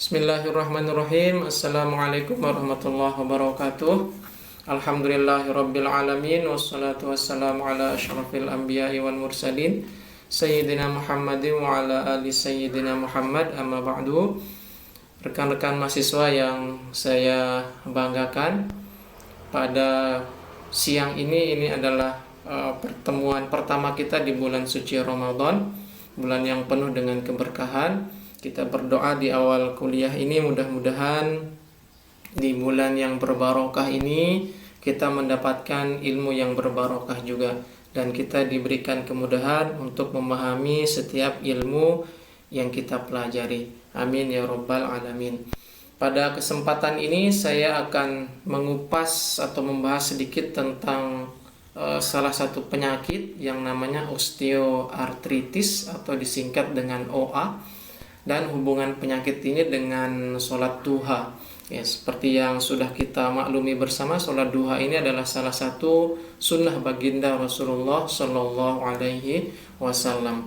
Bismillahirrahmanirrahim. Assalamualaikum warahmatullahi wabarakatuh. Alhamdulillahirabbil alamin, wassalatu wassalamu ala asyrafil anbiya'i wal mursalin Sayyidina Muhammadin wa ala ali Sayyidina Muhammad, amma ba'du. Rekan-rekan mahasiswa yang saya banggakan, pada siang ini adalah pertemuan pertama kita di bulan suci Ramadan, bulan yang penuh dengan keberkahan. Kita berdoa di awal kuliah ini, mudah-mudahan di bulan yang berbarokah ini kita mendapatkan ilmu yang berbarokah juga, dan kita diberikan kemudahan untuk memahami setiap ilmu yang kita pelajari. Amin ya rabbal alamin. Pada kesempatan ini saya akan mengupas atau membahas sedikit tentang salah satu penyakit yang namanya osteoartritis atau disingkat dengan OA, dan hubungan penyakit ini dengan sholat duha. Ya, seperti yang sudah kita maklumi bersama, sholat duha ini adalah salah satu sunnah baginda Rasulullah Shallallahu Alaihi Wasallam.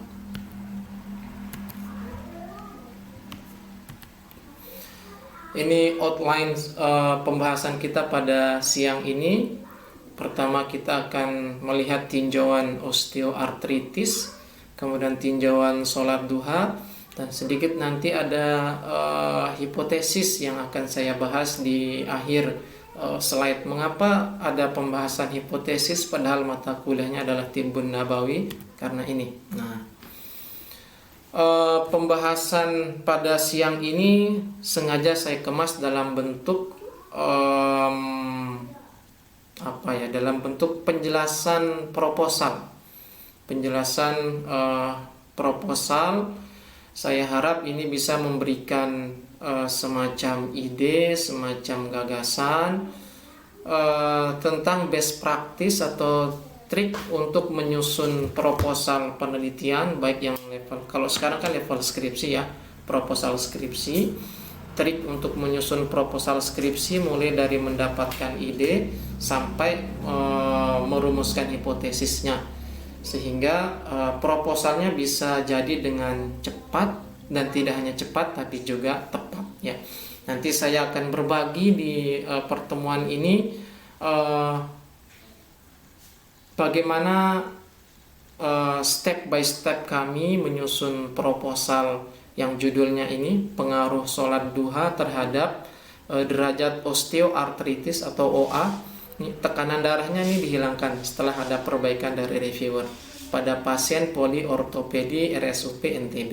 Ini outline pembahasan kita pada siang ini. Pertama kita akan melihat tinjauan osteoartritis, kemudian tinjauan sholat duha, dan sedikit nanti ada hipotesis yang akan saya bahas di akhir slide. Mengapa ada pembahasan hipotesis padahal mata kuliahnya adalah Tibbun Nabawi? Karena ini. Nah, pembahasan pada siang ini sengaja saya kemas dalam bentuk dalam bentuk penjelasan proposal. Saya harap ini bisa memberikan semacam ide, semacam gagasan tentang best practice atau trik untuk menyusun proposal penelitian, baik yang level, kalau sekarang kan level skripsi ya, proposal skripsi, trik untuk menyusun proposal skripsi mulai dari mendapatkan ide sampai merumuskan hipotesisnya, sehingga proposalnya bisa jadi dengan cepat, dan tidak hanya cepat tapi juga tepat ya. Nanti saya akan berbagi di pertemuan ini bagaimana step by step kami menyusun proposal yang judulnya ini pengaruh sholat duha terhadap derajat osteoartritis atau OA. Tekanan darahnya ini dihilangkan setelah ada perbaikan dari reviewer pada pasien poliortopedi RSUP NTB.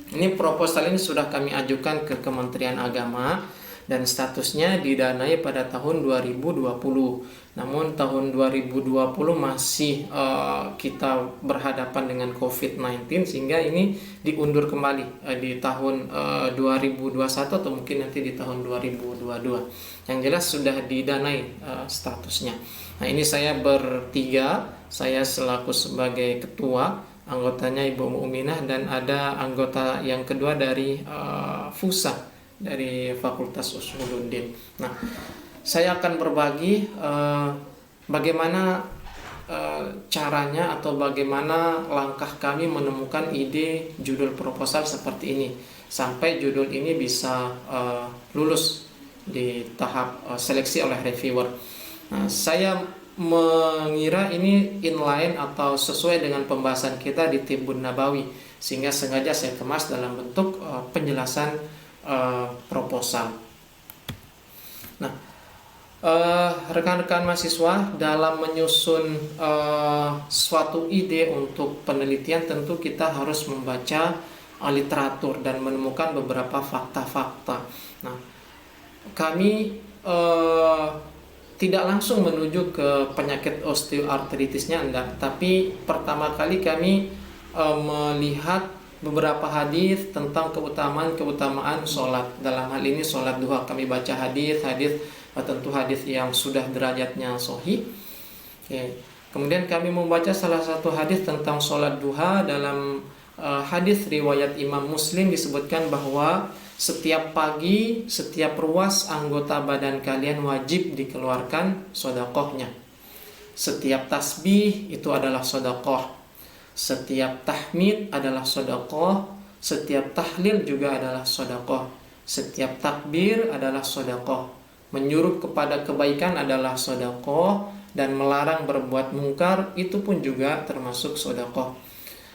Ini proposal ini sudah kami ajukan ke Kementerian Agama dan statusnya didanai pada tahun 2020. Namun tahun 2020 masih kita berhadapan dengan COVID-19, sehingga ini diundur kembali di tahun 2021 atau mungkin nanti di tahun 2022. Yang jelas sudah didanai statusnya. Nah, ini saya bertiga, saya selaku sebagai ketua, anggotanya Ibu Mu'minah, dan ada anggota yang kedua dari FUSA, dari Fakultas Usuluddin. Nah, saya akan berbagi bagaimana caranya atau bagaimana langkah kami menemukan ide judul proposal seperti ini sampai judul ini bisa lulus di tahap seleksi oleh reviewer. Nah, saya mengira ini inline atau sesuai dengan pembahasan kita di Tibbun Nabawi, sehingga sengaja saya kemas dalam bentuk penjelasan proposal. Nah, rekan-rekan mahasiswa, dalam menyusun suatu ide untuk penelitian tentu kita harus membaca literatur dan menemukan beberapa fakta-fakta. Nah, kami tidak langsung menuju ke penyakit osteoartritisnya, tapi pertama kali kami melihat beberapa hadis tentang keutamaan sholat. Dalam hal ini sholat duha, kami baca hadis tentu hadis yang sudah derajatnya sahih. Kemudian kami membaca salah satu hadis tentang sholat duha. Dalam hadis riwayat Imam Muslim disebutkan bahwa setiap pagi, setiap ruas anggota badan kalian wajib dikeluarkan sedekahnya. Setiap tasbih itu adalah sedekah. Setiap tahmid adalah sedekah. Setiap tahlil juga adalah sedekah. Setiap takbir adalah sedekah. Menyuruh kepada kebaikan adalah sedekah, dan melarang berbuat mungkar itu pun juga termasuk sedekah.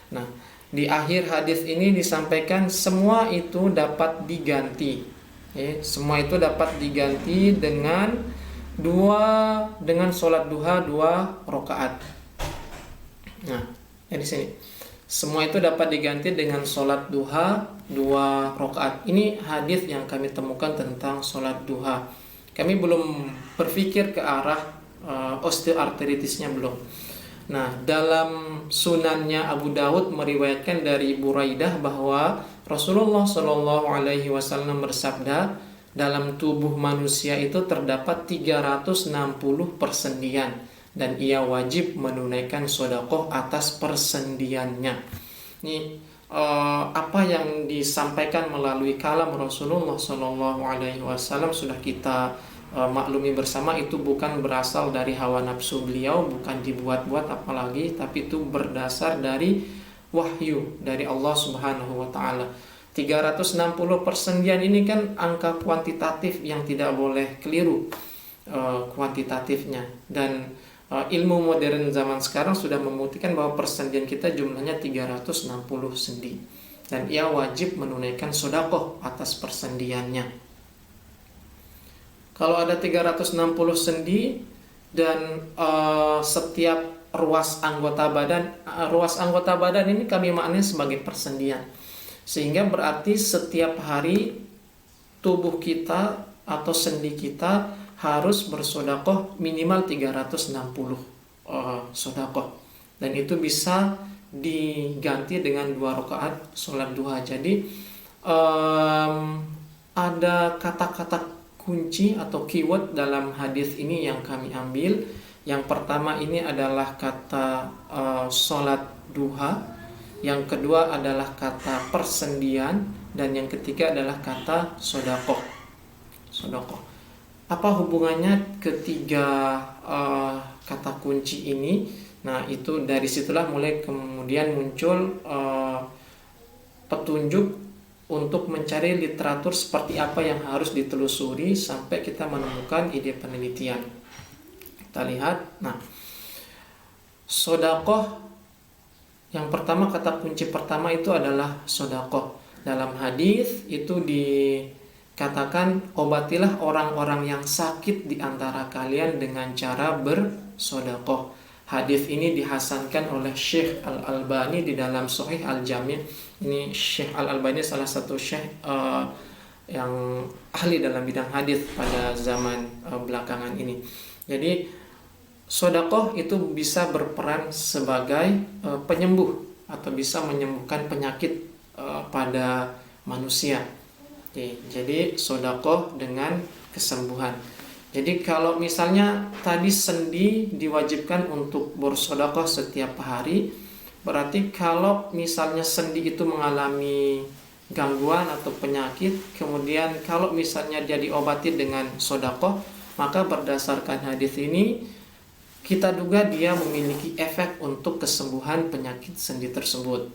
Nah, di akhir hadis ini disampaikan semua itu dapat diganti. Semua itu dapat diganti dengan sholat duha 2 rakaat. Nah, di sini semua itu dapat diganti dengan sholat duha 2 rakaat. Ini hadis yang kami temukan tentang sholat duha. Kami belum berpikir ke arah osteoartritisnya belum. Nah, dalam sunannya Abu Dawud meriwayatkan dari Buraidah bahwa Rasulullah Shallallahu Alaihi Wasallam bersabda, dalam tubuh manusia itu terdapat 360 persendian, dan ia wajib menunaikan sedekah atas persendiannya. Ini apa yang disampaikan melalui kalam Rasulullah Shallallahu Alaihi Wasallam sudah kita maklumi bersama, itu bukan berasal dari hawa nafsu beliau, bukan dibuat-buat apalagi, tapi itu berdasar dari wahyu dari Allah Subhanahu wa taala. 360 persendian ini kan angka kuantitatif yang tidak boleh keliru kuantitatifnya, dan ilmu modern zaman sekarang sudah membuktikan bahwa persendian kita jumlahnya 360 sendi, dan ia wajib menunaikan sedekah atas persendiannya. Kalau ada 360 sendi dan setiap ruas anggota badan ini kami maknai sebagai persendian. Sehingga berarti setiap hari tubuh kita atau sendi kita harus bersedekah minimal 360 sedekah. Dan itu bisa diganti dengan 2 rakaat sholat duha. Jadi ada kata-kata kunci atau keyword dalam hadis ini yang kami ambil. Yang pertama ini adalah kata sholat duha, yang kedua adalah kata persendian, dan yang ketiga adalah kata sedekah. Apa hubungannya ketiga kata kunci ini? Nah, itu dari situlah mulai kemudian muncul petunjuk untuk mencari literatur seperti apa yang harus ditelusuri sampai kita menemukan ide penelitian. Kita lihat, nah, sedekah yang pertama, kata kunci pertama itu adalah sedekah. Dalam hadis itu dikatakan, obatilah orang-orang yang sakit di antara kalian dengan cara bersedekah. Hadis ini dihasankan oleh Syekh Al-Albani di dalam Sahih Al-Jami'. Ini Syekh Al-Albani salah satu syekh yang ahli dalam bidang hadis pada zaman belakangan ini. Jadi sedekah itu bisa berperan sebagai penyembuh atau bisa menyembuhkan penyakit pada manusia. Jadi sedekah dengan kesembuhan. Jadi kalau misalnya tadi sendi diwajibkan untuk bersedekah setiap hari, berarti kalau misalnya sendi itu mengalami gangguan atau penyakit, kemudian kalau misalnya dia diobati dengan sedekah, maka berdasarkan hadis ini kita duga dia memiliki efek untuk kesembuhan penyakit sendi tersebut.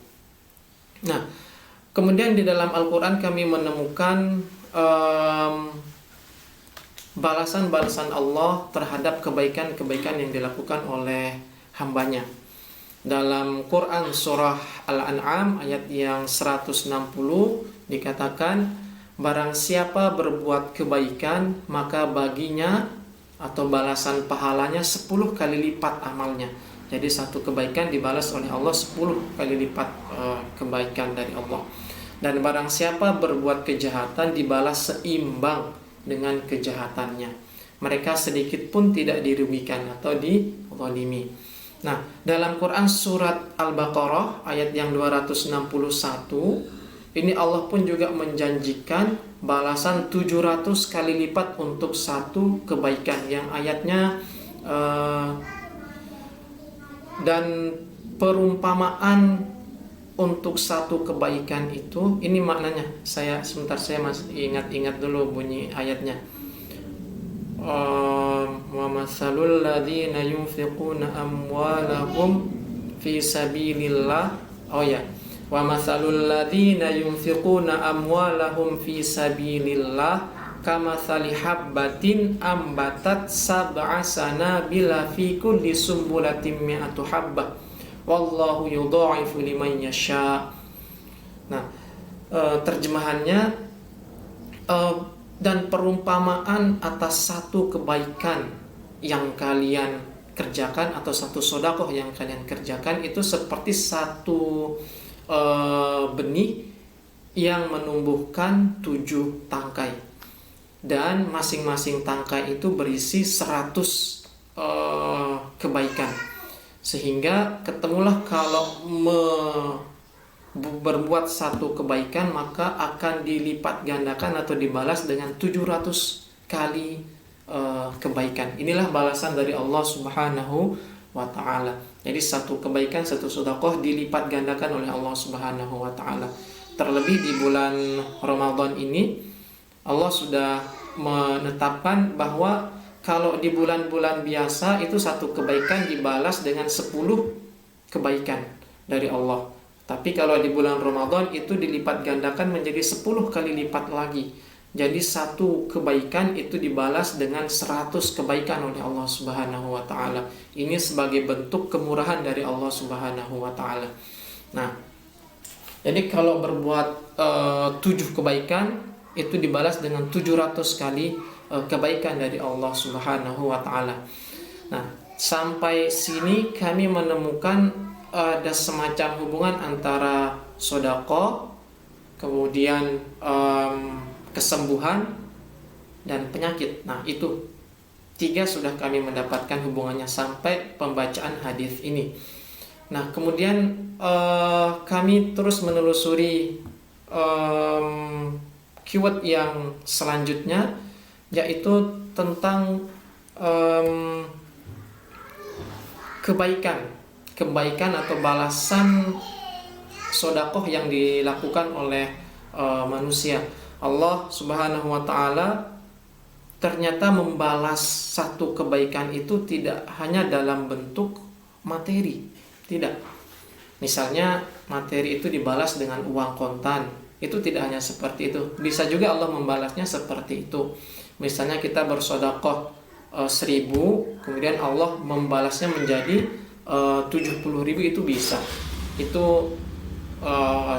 Nah, kemudian di dalam Al-Quran kami menemukan balasan-balasan Allah terhadap kebaikan-kebaikan yang dilakukan oleh hambanya. Dalam Quran surah Al-An'am ayat yang 160 dikatakan, barang siapa berbuat kebaikan maka baginya atau balasan pahalanya 10 kali lipat amalnya. Jadi satu kebaikan dibalas oleh Allah 10 kali lipat kebaikan dari Allah. Dan barang siapa berbuat kejahatan dibalas seimbang dengan kejahatannya. Mereka sedikit pun tidak dirugikan atau dizalimi. Nah, dalam Quran surat Al-Baqarah ayat yang 261 ini Allah pun juga menjanjikan balasan 700 kali lipat untuk satu kebaikan, yang ayatnya dan perumpamaan untuk satu kebaikan itu, ini maknanya. Saya masih ingat dulu bunyi ayatnya. Wa masalul ladzina yunfiquna amwalahum fi sabilillah. Oh ya. Wa matsalul ladzina yunfiquna amwalahum fi sabilillah kamatsali habbatin ambatat sab'a sanabila fi kulli sumbulatin mi'atu habbah wallahu yudha'ifu liman yasha. Nah, terjemahannya, dan perumpamaan atas satu kebaikan yang kalian kerjakan atau satu sodakoh yang kalian kerjakan itu seperti satu benih yang menumbuhkan 7 tangkai, dan masing-masing tangkai itu berisi 100 kebaikan, sehingga ketemulah kalau berbuat satu kebaikan maka akan dilipat gandakan atau dibalas dengan 700 kali kebaikan. Inilah balasan dari Allah Subhanahu wa ta'ala. Jadi satu kebaikan, satu sedekah dilipat gandakan oleh Allah Subhanahu wa ta'ala. Terlebih di bulan Ramadan ini Allah sudah menetapkan bahwa kalau di bulan-bulan biasa itu satu kebaikan dibalas dengan 10 kebaikan dari Allah. Tapi kalau di bulan Ramadan itu dilipat gandakan menjadi 10 kali lipat lagi. Jadi satu kebaikan itu dibalas dengan 100 kebaikan oleh Allah Subhanahu wa ta'ala. Ini sebagai bentuk kemurahan dari Allah Subhanahu wa ta'ala. Nah, jadi kalau berbuat 7 kebaikan itu dibalas dengan 700 kali kebaikan dari Allah Subhanahu wa ta'ala. Nah, sampai sini kami menemukan ada semacam hubungan antara sedekah, kemudian kesembuhan dan penyakit. Nah, itu 3 sudah kami mendapatkan hubungannya sampai pembacaan hadis ini. Nah, kemudian kami terus menelusuri keyword yang selanjutnya, yaitu tentang kebaikan atau balasan sedekah yang dilakukan oleh manusia. Allah Subhanahu wa ta'ala ternyata membalas satu kebaikan itu tidak hanya dalam bentuk materi, tidak. Misalnya materi itu dibalas dengan uang kontan, itu tidak hanya seperti itu. Bisa juga Allah membalasnya seperti itu. Misalnya kita bersedekah 1.000, kemudian Allah membalasnya menjadi 70.000, itu bisa. Itu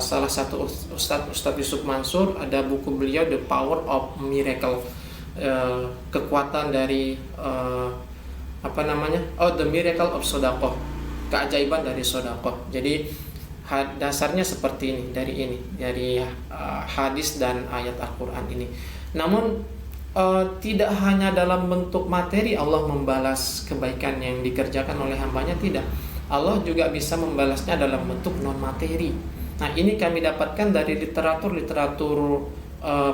salah satu Ustadz Yusuf Mansur, ada buku beliau The Power of Miracle, kekuatan dari The Miracle of Sedekah, keajaiban dari sedekah. Jadi dasarnya seperti ini dari hadis dan ayat Al-Quran ini. Namun tidak hanya dalam bentuk materi Allah membalas kebaikan yang dikerjakan oleh hambanya, tidak. Allah juga bisa membalasnya dalam bentuk non materi. Nah, ini kami dapatkan dari literatur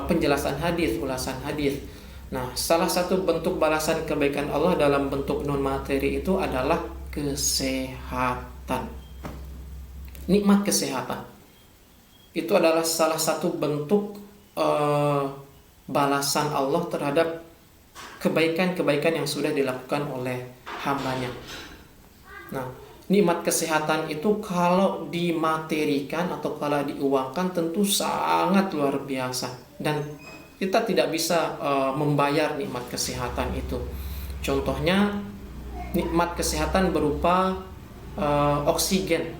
penjelasan hadis, ulasan hadis. Nah, salah satu bentuk balasan kebaikan Allah dalam bentuk non materi itu adalah kesehatan. Nikmat kesehatan itu adalah salah satu bentuk balasan Allah terhadap kebaikan-kebaikan yang sudah dilakukan oleh hambanya. Nah, nikmat kesehatan itu kalau dimaterikan atau kalau diuangkan tentu sangat luar biasa, dan kita tidak bisa membayar nikmat kesehatan itu. Contohnya nikmat kesehatan berupa oksigen.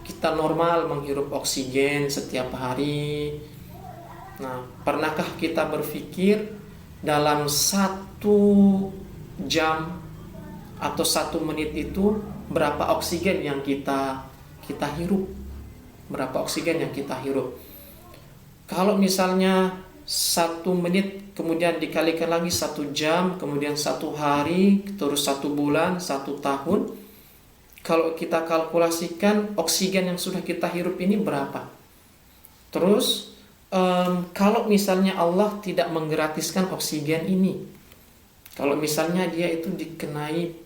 Kita normal menghirup oksigen setiap hari. Nah, pernahkah kita berpikir dalam 1 jam atau 1 menit itu berapa oksigen yang kita hirup? Berapa oksigen yang kita hirup? Kalau misalnya 1 menit kemudian dikalikan lagi 1 jam, kemudian 1 hari, terus 1 bulan, 1 tahun, kalau kita kalkulasikan oksigen yang sudah kita hirup ini berapa? Terus kalau misalnya Allah tidak menggratiskan oksigen ini, kalau misalnya dia itu dikenai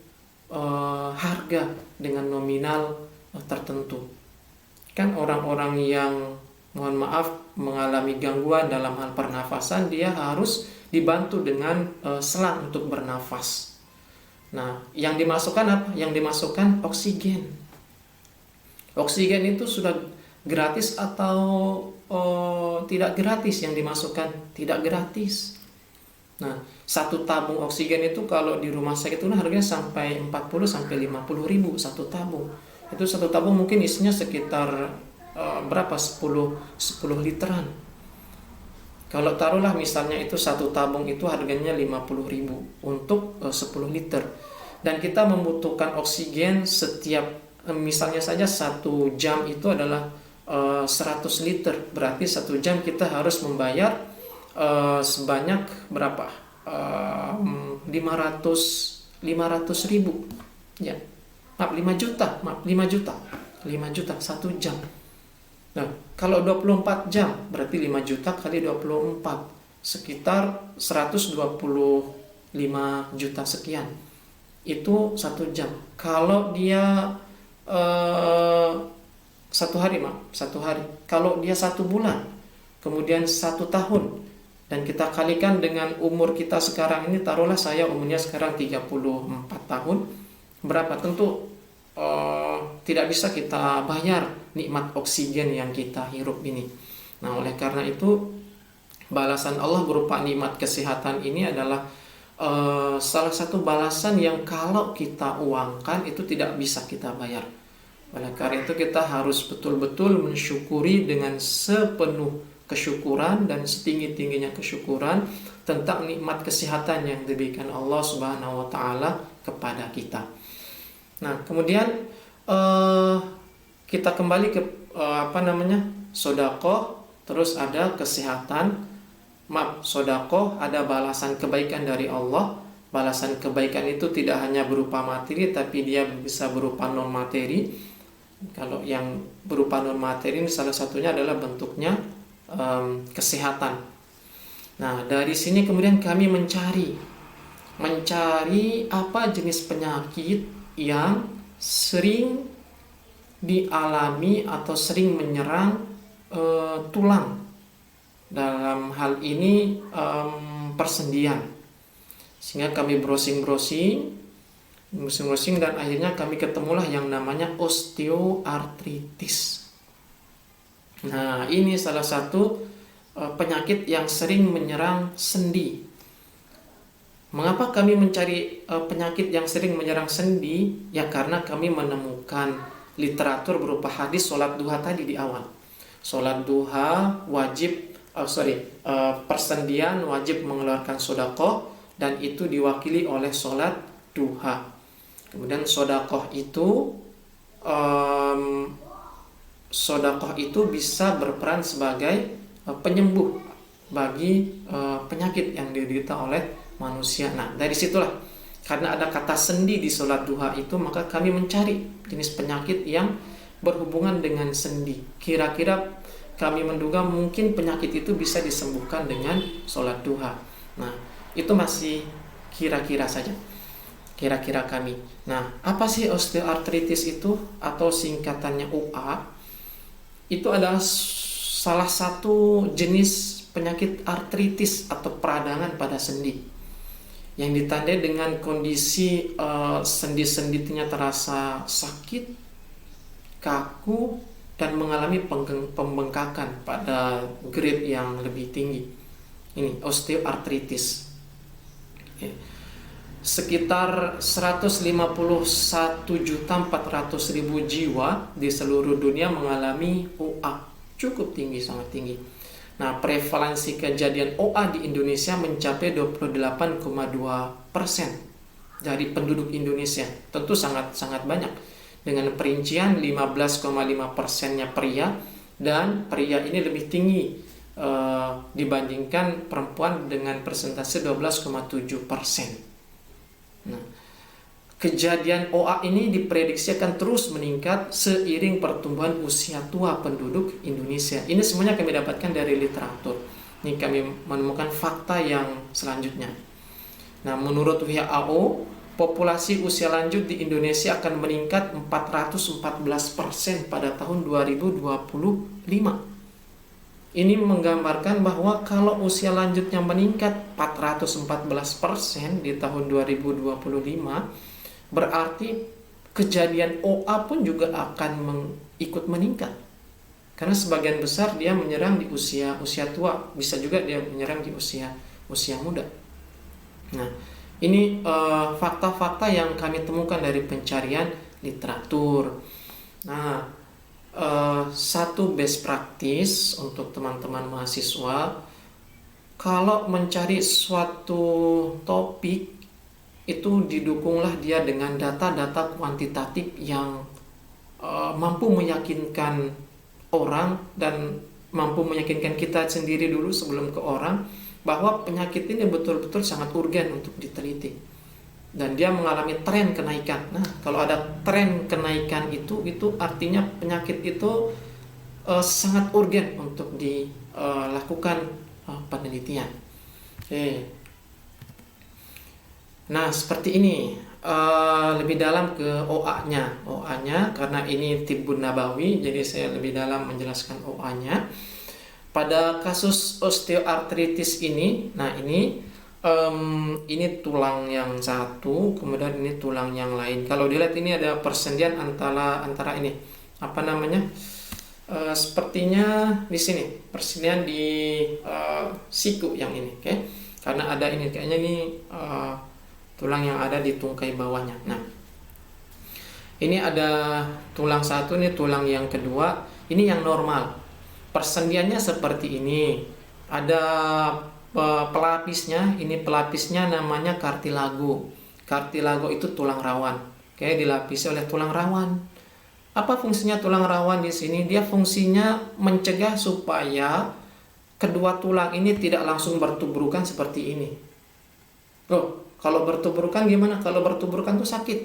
harga dengan nominal tertentu, kan orang-orang yang mohon maaf mengalami gangguan dalam hal pernafasan, dia harus dibantu dengan selang untuk bernafas. Nah, yang dimasukkan apa? Yang dimasukkan oksigen. Oksigen itu sudah Gratis atau tidak gratis yang dimasukkan? Tidak gratis. Nah, satu tabung oksigen itu kalau di rumah sakit itu harganya sampai 40 sampai 50 ribu satu tabung. Itu satu tabung mungkin isinya sekitar berapa? 10 literan. Kalau taruhlah misalnya itu satu tabung itu harganya 50 ribu untuk 10 liter. Dan kita membutuhkan oksigen setiap, misalnya saja 1 jam itu adalah 100 liter. Berarti 1 jam kita harus membayar sebanyak berapa? 500 ribu. Ya. Maaf, 5 juta. 5 juta 1 jam. Nah, kalau 24 jam berarti 5 juta kali 24 sekitar 125 juta sekian. Itu 1 jam. Kalau dia 1 hari. Kalau dia 1 bulan, kemudian 1 tahun, dan kita kalikan dengan umur kita sekarang ini, taruhlah saya umurnya sekarang 34 tahun, berapa? Tentu tidak bisa kita bayar nikmat oksigen yang kita hirup ini. Nah, oleh karena itu balasan Allah berupa nikmat kesehatan ini adalah salah satu balasan yang kalau kita uangkan itu tidak bisa kita bayar. Oleh karena itu kita harus betul-betul mensyukuri dengan sepenuh kesyukuran dan setinggi-tingginya kesyukuran tentang nikmat kesehatan yang diberikan Allah Subhanahu wa taala kepada kita. Nah, kemudian kita kembali ke sedekah, terus ada kesehatan. Sedekah ada balasan kebaikan dari Allah. Balasan kebaikan itu tidak hanya berupa materi, tapi dia bisa berupa non materi. Kalau yang berupa non materi ini salah satunya adalah bentuknya kesehatan. Nah, dari sini kemudian kami mencari apa jenis penyakit yang sering dialami atau sering menyerang tulang. Dalam hal ini persendian. Sehingga kami browsing dan akhirnya kami ketemulah yang namanya osteoartritis. Nah, ini salah satu penyakit yang sering menyerang sendi. Mengapa kami mencari penyakit yang sering menyerang sendi? Ya karena kami menemukan literatur berupa hadis sholat duha tadi di awal. Sholat duha wajib, persendian wajib mengeluarkan sedekah, dan itu diwakili oleh sholat duha. Kemudian sedekah itu bisa berperan sebagai penyembuh bagi penyakit yang diderita oleh manusia. Nah, dari situlah karena ada kata sendi di sholat duha itu, maka kami mencari jenis penyakit yang berhubungan dengan sendi. Kira-kira kami menduga mungkin penyakit itu bisa disembuhkan dengan sholat duha. Nah, itu masih kira-kira saja. Kira-kira kami. Nah, apa sih osteoartritis itu atau singkatannya OA? Itu adalah salah satu jenis penyakit artritis atau peradangan pada sendi yang ditandai dengan kondisi sendi-sendinya terasa sakit, kaku, dan mengalami pembengkakan pada grade yang lebih tinggi. Ini osteoartritis. Sekitar 151.400.000 jiwa di seluruh dunia mengalami OA, cukup tinggi, sangat tinggi. Nah, prevalensi kejadian OA di Indonesia mencapai 28,2% dari penduduk Indonesia. Tentu sangat banyak. Dengan perincian 15,5%-nya pria, dan pria ini lebih tinggi dibandingkan perempuan dengan persentase 12,7%. Nah, kejadian OA ini diprediksi akan terus meningkat seiring pertumbuhan usia tua penduduk Indonesia. Ini semuanya kami dapatkan dari literatur. Ini kami menemukan fakta yang selanjutnya. Nah, menurut WHO, populasi usia lanjut di Indonesia akan meningkat 414% pada tahun 2025. Ini menggambarkan bahwa kalau usia lanjutnya meningkat 414% di tahun 2025, berarti kejadian OA pun juga akan ikut meningkat. Karena sebagian besar dia menyerang di usia tua, bisa juga dia menyerang di usia muda. Nah, ini fakta-fakta yang kami temukan dari pencarian literatur. Nah, satu best practice untuk teman-teman mahasiswa, kalau mencari suatu topik itu didukunglah dia dengan data-data kuantitatif yang mampu meyakinkan orang dan mampu meyakinkan kita sendiri dulu sebelum ke orang bahwa penyakit ini betul-betul sangat urgen untuk diteliti dan dia mengalami tren kenaikan. Nah, kalau ada tren kenaikan itu artinya penyakit itu sangat urgen untuk dilakukan penelitian. Oke. Nah, seperti ini. Lebih dalam ke OA-nya karena ini tibbun nabawi, jadi saya lebih dalam menjelaskan OA-nya. Pada kasus osteoartritis ini, nah ini tulang yang satu, kemudian ini tulang yang lain. Kalau dilihat ini ada persendian antara ini, sepertinya di sini persendian di siku yang ini, oke? Karena ada ini kayaknya ini tulang yang ada di tungkai bawahnya. Nah, ini ada tulang satu, ini tulang yang kedua, ini yang normal. Persendiannya seperti ini. Ada pelapisnya, ini pelapisnya namanya kartilago. Kartilago itu tulang rawan. Oke, dilapisi oleh tulang rawan. Apa fungsinya tulang rawan di sini? Dia fungsinya mencegah supaya kedua tulang ini tidak langsung bertuburukan seperti ini. Loh, kalau bertuburukan gimana? Kalau bertuburukan tuh sakit.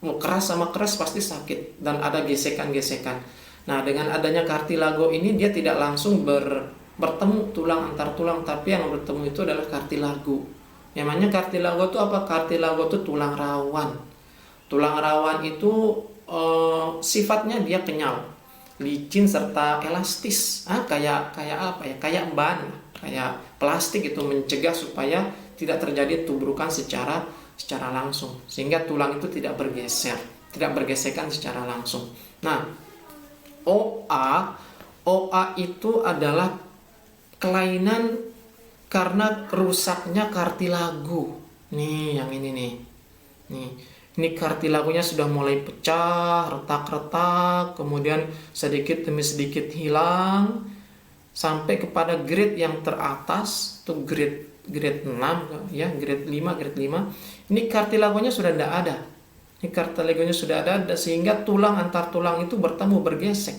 Keras sama keras pasti sakit dan ada gesekan-gesekan. Nah, dengan adanya kartilago ini dia tidak langsung bertemu tulang antar tulang, tapi yang bertemu itu adalah kartilago. Namanya kartilago itu apa? Kartilago itu tulang rawan. Tulang rawan itu sifatnya dia kenyal, licin serta elastis. Kayak apa ya? Kayak ban, kayak plastik itu mencegah supaya tidak terjadi tuburukan secara langsung, sehingga tulang itu tidak bergesekan secara langsung. Nah, OA itu adalah kelainan karena rusaknya kartilago. Nih, yang ini nih. Ini kartilagonya sudah mulai pecah, retak-retak, kemudian sedikit demi sedikit hilang sampai kepada grade yang teratas, tuh grade 6 ya, grade 5. Ini kartilagonya sudah tidak ada. Sehingga tulang antar tulang itu bertemu, bergesek.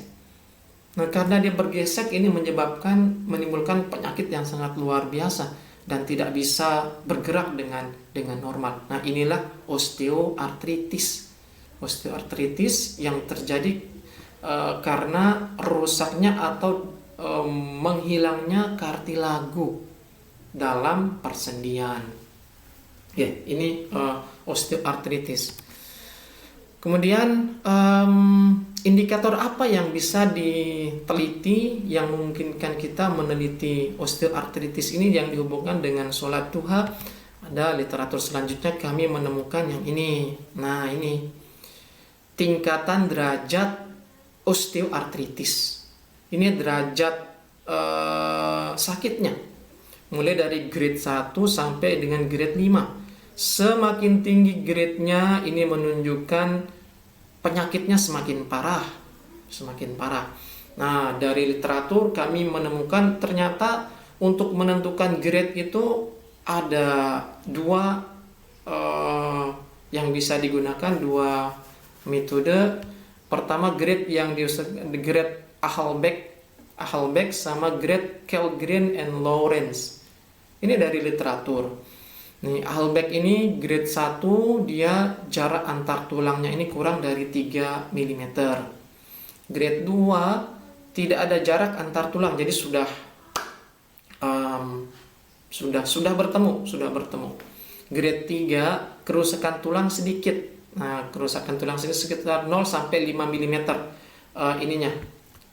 Nah, karena dia bergesek ini menimbulkan penyakit yang sangat luar biasa dan tidak bisa bergerak dengan normal. Nah, inilah osteoartritis. Osteoartritis yang terjadi karena rusaknya atau menghilangnya kartilago dalam persendian. Ya, ini osteoartritis. Kemudian indikator apa yang bisa diteliti yang memungkinkan kita meneliti osteoartritis ini yang dihubungkan dengan sholat duha? Ada literatur selanjutnya kami menemukan yang ini. Nah, ini tingkatan derajat osteoartritis. Ini derajat sakitnya. Mulai dari grade 1 sampai dengan grade 5. Semakin tinggi grade-nya ini menunjukkan penyakitnya semakin parah. Nah, dari literatur kami menemukan ternyata untuk menentukan grade itu ada dua yang bisa digunakan, dua metode. Pertama, grade yang grade Ahlbeck sama grade Kellgren and Lawrence. Ini dari literatur. Nih, Ahlbeck ini grade 1, dia jarak antar tulangnya ini kurang dari 3 mm. Grade 2 tidak ada jarak antar tulang, jadi sudah bertemu. Grade 3 kerusakan tulang sedikit. Nah, kerusakan tulang sedikit sekitar 0 sampai 5 mm. Ininya.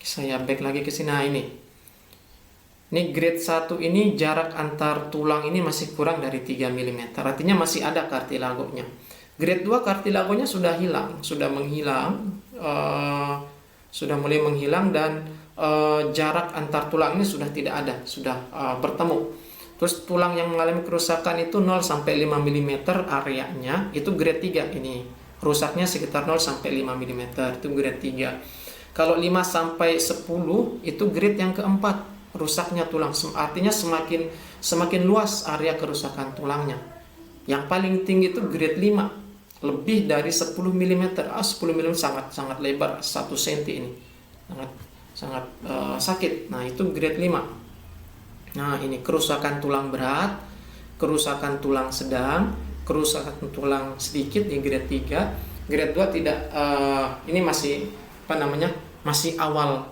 Saya back lagi ke sini. Nah, ini grade 1 ini jarak antar tulang ini masih kurang dari 3 mm. Artinya masih ada kartilagonya. Grade 2 kartilagonya sudah hilang, sudah mulai menghilang dan jarak antar tulang ini sudah tidak ada, sudah bertemu. Terus tulang yang mengalami kerusakan itu 0 sampai 5 mm areanya, itu grade 3 ini. Rusaknya sekitar 0 sampai 5 mm, itu grade 3. Kalau 5 sampai 10 itu grade yang keempat, rusaknya tulang. Artinya semakin luas area kerusakan tulangnya. Yang paling tinggi itu grade 5, lebih dari 10 mm. 10 mm sangat lebar, 1 cm ini. Sangat sakit. Nah, itu grade 5. Nah, ini kerusakan tulang berat, kerusakan tulang sedang, kerusakan tulang sedikit di grade 3. Grade 2 tidak, ini masih masih awal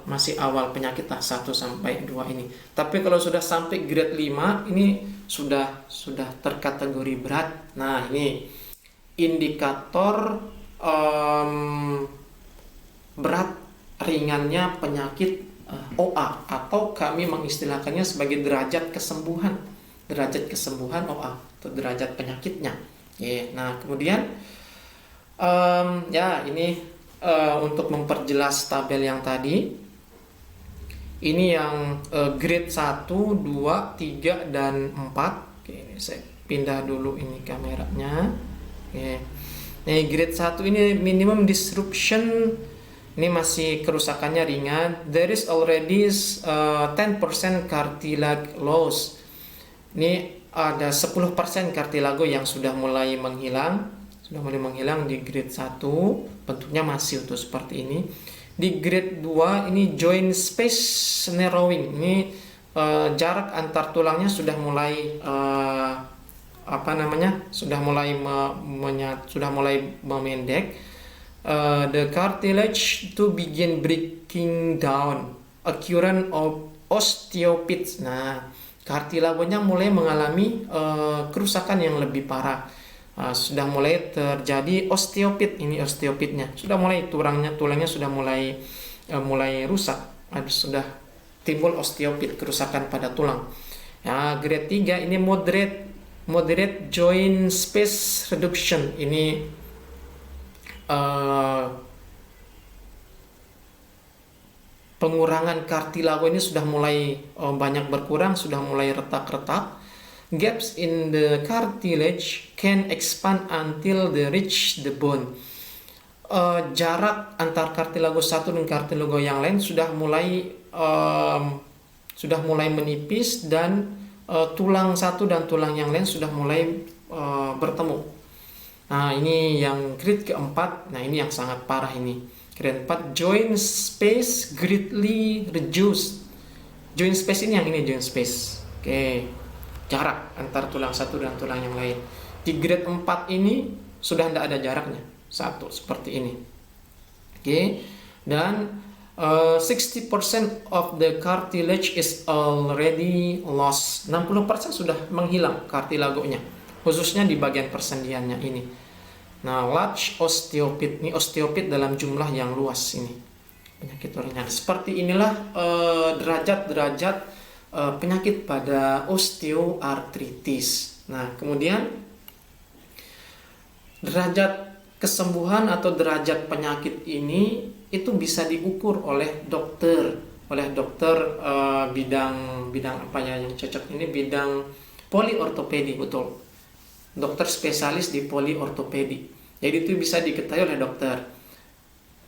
penyakit 1 sampai 2 ini. Tapi kalau sudah sampai grade 5 ini sudah terkategori berat. Nah, ini indikator berat ringannya penyakit OA, atau kami mengistilahkannya sebagai derajat kesembuhan OA atau derajat penyakitnya. Nah, kemudian ini untuk memperjelas tabel yang tadi, ini yang grade 1, 2, 3, dan 4. Saya pindah dulu ini kameranya. Nah, grade 1 ini minimum disruption. Ini masih kerusakannya ringan. There is already 10% cartilage loss. Ini ada 10% cartilago yang sudah mulai menghilang. Di grade 1. Bentuknya masih utuh seperti ini. Di grade 2 ini joint space narrowing. Ini jarak antar tulangnya sudah mulai sudah mulai memendek. The cartilage to begin breaking down, occurrence of osteophytes. Nah, kartilagonya mulai mengalami kerusakan yang lebih parah. Sudah mulai terjadi osteophyte. Ini osteophyte-nya sudah mulai, tulangnya sudah mulai rusak. Sudah timbul osteophyte, kerusakan pada tulang. Nah, grade 3 ini moderate joint space reduction. Ini pengurangan kartilago ini sudah mulai banyak berkurang, sudah mulai retak-retak. Gaps in the cartilage can expand until they reach the bone. Jarak antar kartilago satu dan kartilago yang lain sudah mulai menipis, dan tulang satu dan tulang yang lain sudah mulai bertemu. Nah, ini yang grade keempat. Nah, ini yang sangat parah ini. Grade 4, joint space greatly reduced. Joint space ini joint space. Jarak antar tulang satu dan tulang yang lain. Di grade 4 ini sudah tidak ada jaraknya. Satu, seperti ini. Dan 60% of the cartilage is already lost. 60% sudah menghilang kartilagonya, khususnya di bagian persendiannya ini. Nah, large osteophyte, ini osteophyte dalam jumlah yang luas ini. Penyakit ringan. Seperti inilah derajat-derajat penyakit pada osteoartritis. Nah, kemudian derajat kesembuhan atau derajat penyakit ini itu bisa diukur oleh dokter, bidang apa ya yang cocok ini, bidang poliortopedi, betul. Dokter spesialis di poliortopedi. Jadi itu bisa diketahui oleh dokter.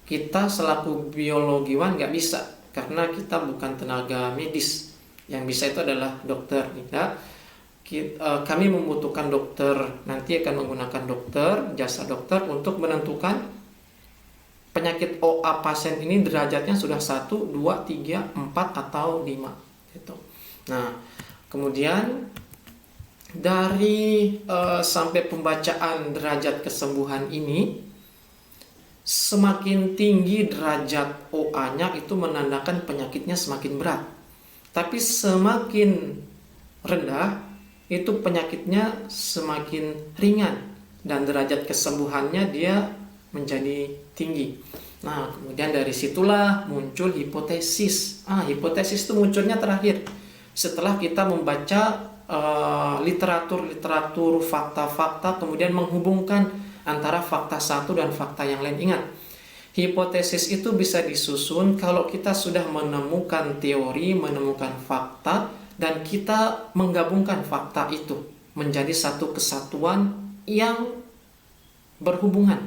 Kita selaku biologiwan nggak bisa, karena kita bukan tenaga medis. Yang bisa itu adalah dokter. Kami membutuhkan dokter, nanti akan menggunakan jasa dokter untuk menentukan penyakit OA pasien ini derajatnya sudah 1, 2, 3, 4, atau 5 gitu. Nah, kemudian dari sampai pembacaan derajat kesembuhan ini, semakin tinggi derajat OA-nya itu menandakan penyakitnya semakin berat. Tapi semakin rendah itu penyakitnya semakin ringan, dan derajat kesembuhannya dia menjadi tinggi. Nah, kemudian dari situlah muncul hipotesis. Hipotesis itu munculnya terakhir setelah kita membaca literatur, fakta-fakta, kemudian menghubungkan antara fakta satu dan fakta yang lain. Ingat, Hipotesis itu bisa disusun kalau kita sudah menemukan teori, menemukan fakta, dan kita menggabungkan fakta itu menjadi satu kesatuan yang berhubungan.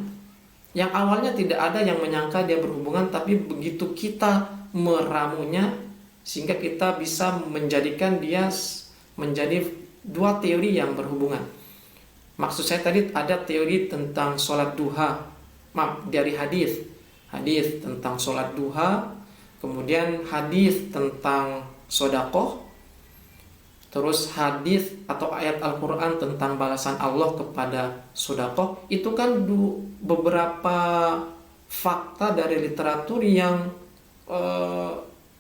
Yang awalnya tidak ada yang menyangka dia berhubungan, tapi begitu kita meramunya, sehingga kita bisa menjadikan dia menjadi dua teori yang berhubungan. Maksud saya tadi ada teori tentang sholat duha, dari hadis tentang sholat duha, kemudian hadis tentang sodakoh, terus hadis atau ayat Al-Quran tentang balasan Allah kepada sodakoh. Itu kan beberapa fakta dari literatur yang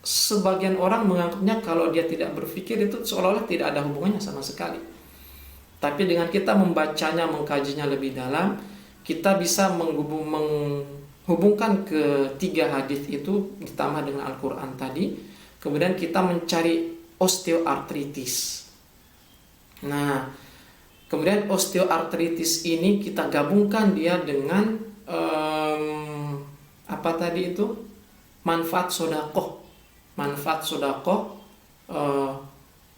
sebagian orang menganggapnya kalau dia tidak berpikir itu seolah-olah tidak ada hubungannya sama sekali. Tapi dengan kita membacanya, mengkajinya lebih dalam, kita bisa menghubungkan ketiga hadis itu ditambah dengan Al-Quran tadi. Kemudian kita mencari osteoartritis. Nah, kemudian osteoartritis ini kita gabungkan dia dengan apa tadi itu? Manfaat sodakoh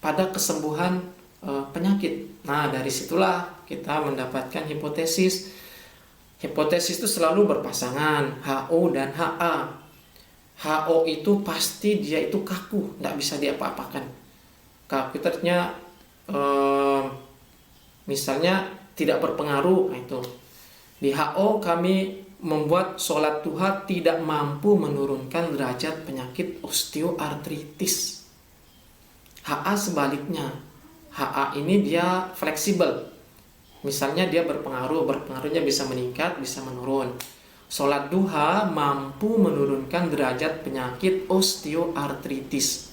pada kesembuhan penyakit. Nah, dari situlah kita mendapatkan hipotesis. Hipotesis itu selalu berpasangan, HO dan HA. HO itu pasti dia itu kaku, tidak bisa diapa-apakan. Kaku itu artinya misalnya tidak berpengaruh. Nah, itu di HO kami membuat sholat duha tidak mampu menurunkan derajat penyakit osteoartritis. HA sebaliknya, HA ini dia fleksibel. Misalnya dia berpengaruhnya bisa meningkat, bisa menurun. Sholat duha mampu menurunkan derajat penyakit osteoartritis.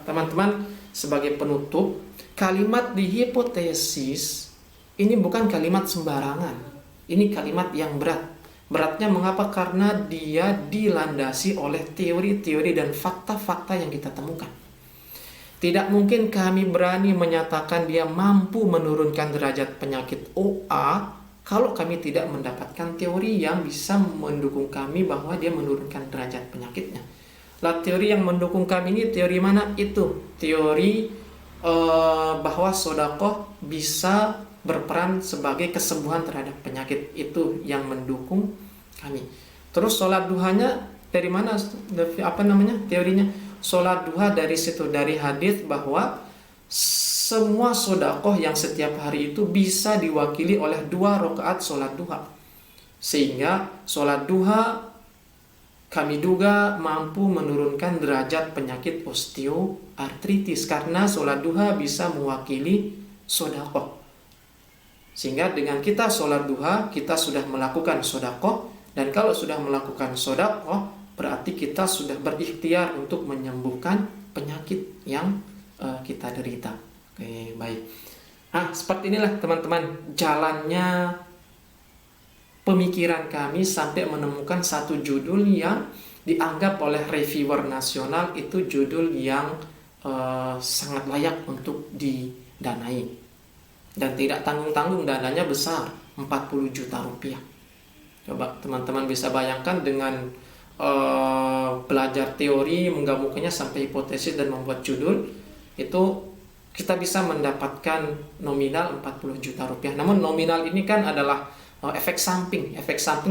Teman-teman, sebagai penutup, kalimat di hipotesis ini bukan kalimat sembarangan. Ini kalimat yang berat. Beratnya mengapa? Karena dia dilandasi oleh teori-teori dan fakta-fakta yang kita temukan. Tidak mungkin kami berani menyatakan dia mampu menurunkan derajat penyakit OA kalau kami tidak mendapatkan teori yang bisa mendukung kami bahwa dia menurunkan derajat penyakitnya. Lah, teori yang mendukung kami ini teori mana? Itu teori bahwa sodakoh bisa berperan sebagai kesembuhan terhadap penyakit. Itu yang mendukung kami. Terus sholat duhanya dari mana? Teorinya? Sholat duha dari situ, dari hadis bahwa semua sodakoh yang setiap hari itu bisa diwakili oleh 2 rakaat sholat duha. Sehingga sholat duha kami duga mampu menurunkan derajat penyakit osteoartritis karena sholat duha bisa mewakili sodakoh. Sehingga dengan kita sholat duha, kita sudah melakukan sodakoh. Dan kalau sudah melakukan sodakoh, berarti kita sudah berikhtiar untuk menyembuhkan penyakit yang kita derita. Oke, baik. Seperti inilah teman-teman jalannya pemikiran kami sampai menemukan satu judul yang dianggap oleh reviewer nasional itu judul yang sangat layak untuk didanai. Dan tidak tanggung-tanggung, dananya besar, 40 juta rupiah. Coba teman-teman bisa bayangkan dengan belajar teori, menggabungkannya sampai hipotesis dan membuat judul, itu kita bisa mendapatkan nominal 40 juta rupiah. Namun nominal ini kan adalah efek samping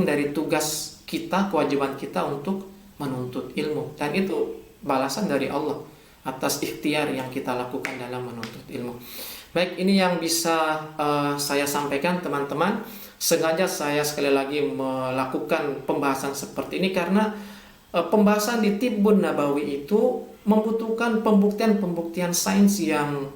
dari tugas kita, kewajiban kita untuk menuntut ilmu. Dan itu balasan dari Allah atas ikhtiar yang kita lakukan dalam menuntut ilmu. Baik, ini yang bisa saya sampaikan teman-teman. Sengaja saya sekali lagi melakukan pembahasan seperti ini karena pembahasan di Tibbun Nabawi itu membutuhkan pembuktian sains yang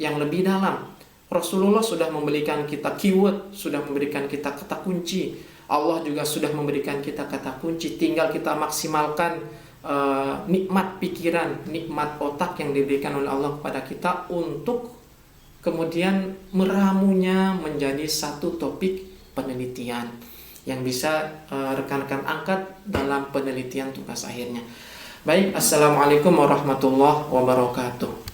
lebih dalam. Rasulullah sudah memberikan kita keyword, sudah memberikan kita kata kunci. Allah juga sudah memberikan kita kata kunci. Tinggal kita maksimalkan nikmat pikiran, nikmat otak yang diberikan oleh Allah kepada kita untuk kemudian meramunya menjadi satu topik penelitian yang bisa rekan-rekan angkat dalam penelitian tugas akhirnya. Baik, assalamualaikum warahmatullahi wabarakatuh.